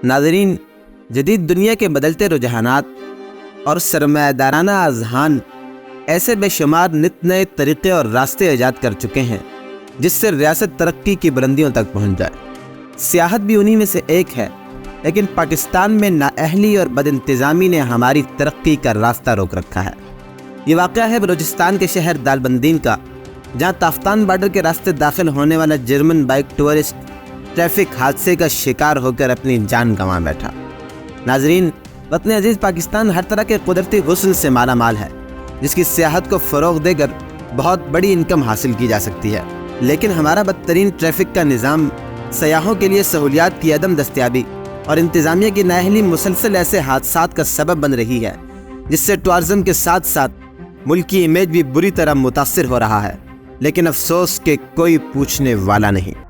ناظرین، جدید دنیا کے بدلتے رجحانات اور سرمایہ دارانہ اذہان ایسے بے شمار نت نئے طریقے اور راستے ایجاد کر چکے ہیں جس سے ریاست ترقی کی بلندیوں تک پہنچ جائے۔ سیاحت بھی انہی میں سے ایک ہے، لیکن پاکستان میں نااہلی اور بد انتظامی نے ہماری ترقی کا راستہ روک رکھا ہے۔ یہ واقعہ ہے بلوچستان کے شہر دالبندین کا، جہاں تافتان بارڈر کے راستے داخل ہونے والا جرمن بائک ٹورسٹ ٹریفک حادثے کا شکار ہو کر اپنی جان گنوا بیٹھا۔ ناظرین، وطن عزیز پاکستان ہر طرح کے قدرتی حسن سے مالا مال ہے، جس کی سیاحت کو فروغ دے کر بہت بڑی انکم حاصل کی جا سکتی ہے، لیکن ہمارا بدترین ٹریفک کا نظام، سیاحوں کے لیے سہولیات کی عدم دستیابی اور انتظامیہ کی نااہلی مسلسل ایسے حادثات کا سبب بن رہی ہے جس سے ٹورازم کے ساتھ ساتھ ملک کی امیج بھی بری طرح متاثر ہو رہا ہے، لیکن افسوس کہ کوئی پوچھنے والا نہیں۔